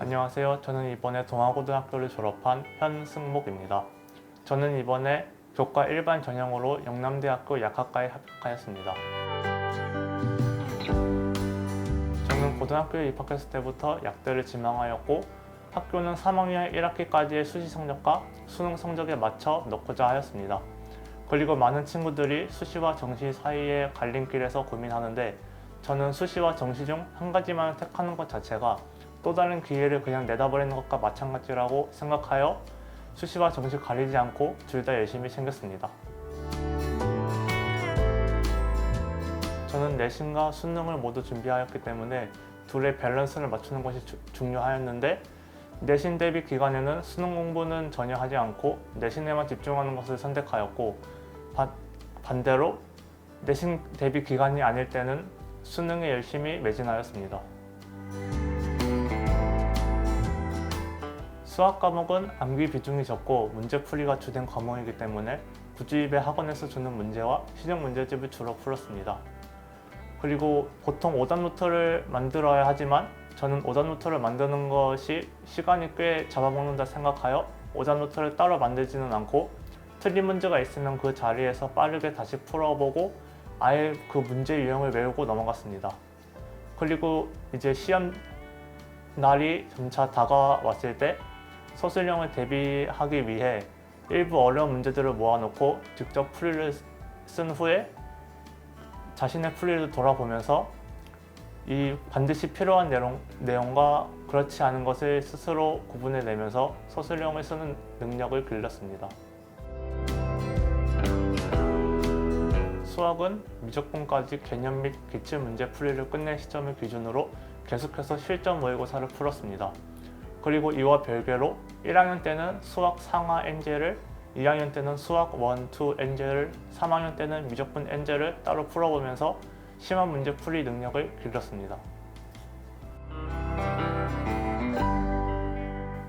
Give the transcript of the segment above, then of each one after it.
안녕하세요. 저는 이번에 동아고등학교를 졸업한 현승목입니다. 저는 이번에 교과 일반 전형으로 영남대학교 약학과에 합격하였습니다. 저는 고등학교에 입학했을 때부터 약대를 지망하였고 학교는 3학년 1학기까지의 수시 성적과 수능 성적에 맞춰 넣고자 하였습니다. 그리고 많은 친구들이 수시와 정시 사이의 갈림길에서 고민하는데 저는 수시와 정시 중 한 가지만 택하는 것 자체가 또 다른 기회를 그냥 내다버리는 것과 마찬가지라고 생각하여 수시와 정시 가리지 않고 둘 다 열심히 챙겼습니다. 저는 내신과 수능을 모두 준비하였기 때문에 둘의 밸런스를 맞추는 것이 중요하였는데 내신 대비 기간에는 수능 공부는 전혀 하지 않고 내신에만 집중하는 것을 선택하였고 반대로 내신 대비 기간이 아닐 때는 수능에 열심히 매진하였습니다. 수학 과목은 암기 비중이 적고 문제풀이가 주된 과목이기 때문에 구주입의 학원에서 주는 문제와 시정 문제집을 주로 풀었습니다. 그리고 보통 오답 노트를 만들어야 하지만 저는 오답 노트를 만드는 것이 시간이 꽤 잡아먹는다 생각하여 오답 노트를 따로 만들지는 않고 틀린 문제가 있으면 그 자리에서 빠르게 다시 풀어보고 아예 그 문제 유형을 외우고 넘어갔습니다. 그리고 이제 시험 날이 점차 다가왔을 때 서술형을 대비하기 위해 일부 어려운 문제들을 모아놓고 직접 풀이를 쓴 후에 자신의 풀이를 돌아보면서 이 반드시 필요한 내용과 그렇지 않은 것을 스스로 구분해내면서 서술형을 쓰는 능력을 길렀습니다. 수학은 미적분까지 개념 및 기출문제 풀이를 끝낸 시점을 기준으로 계속해서 실전 모의고사를 풀었습니다. 그리고 이와 별개로 1학년 때는 수학 상하 N제를, 2학년 때는 수학 1, 2 N제를, 3학년 때는 미적분 N제를 따로 풀어보면서 심한 문제 풀이 능력을 길렀습니다.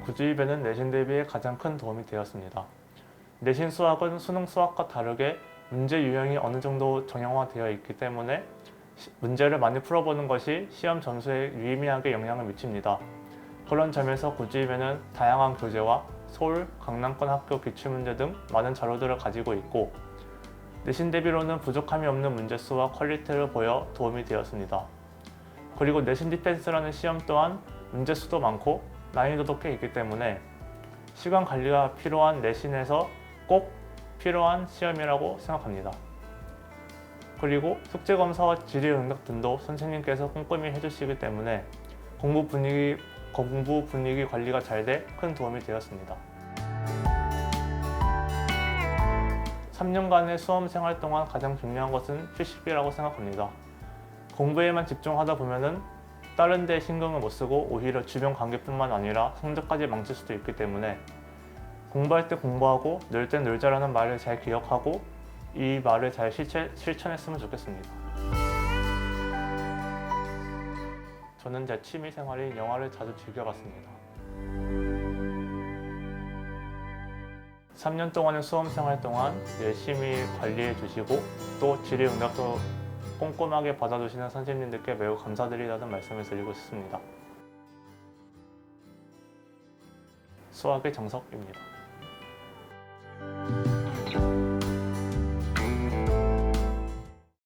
구주입에는 내신 대비에 가장 큰 도움이 되었습니다. 내신 수학은 수능 수학과 다르게 문제 유형이 어느 정도 정형화되어 있기 때문에 문제를 많이 풀어보는 것이 시험 점수에 유의미하게 영향을 미칩니다. 그런 점에서 구주입에는 다양한 교재와 서울, 강남권 학교 기출문제 등 많은 자료들을 가지고 있고 내신 대비로는 부족함이 없는 문제수와 퀄리티를 보여 도움이 되었습니다. 그리고 내신 디펜스라는 시험 또한 문제수도 많고 난이도도 꽤 있기 때문에 시간 관리가 필요한 내신에서 꼭 필요한 시험이라고 생각합니다. 그리고 숙제검사와 질의응답 등도 선생님께서 꼼꼼히 해주시기 때문에 공부 분위기 관리가 잘 돼 큰 도움이 되었습니다. 3년간의 수험생활 동안 가장 중요한 것은 휴식이라고 생각합니다. 공부에만 집중하다 보면은 다른 데 신경을 못 쓰고 오히려 주변 관계뿐만 아니라 성적까지 망칠 수도 있기 때문에 공부할 때 공부하고 놀 때 놀자라는 말을 잘 기억하고 이 말을 잘 실천했으면 좋겠습니다. 저는 제 취미 생활인 영화를 자주 즐겨봤습니다. 3년 동안의 수험생활 동안 열심히 관리해 주시고 또 질의응답도 꼼꼼하게 받아주시는 선생님들께 매우 감사드리다는 말씀을 드리고 싶습니다. 수학의 정석입니다.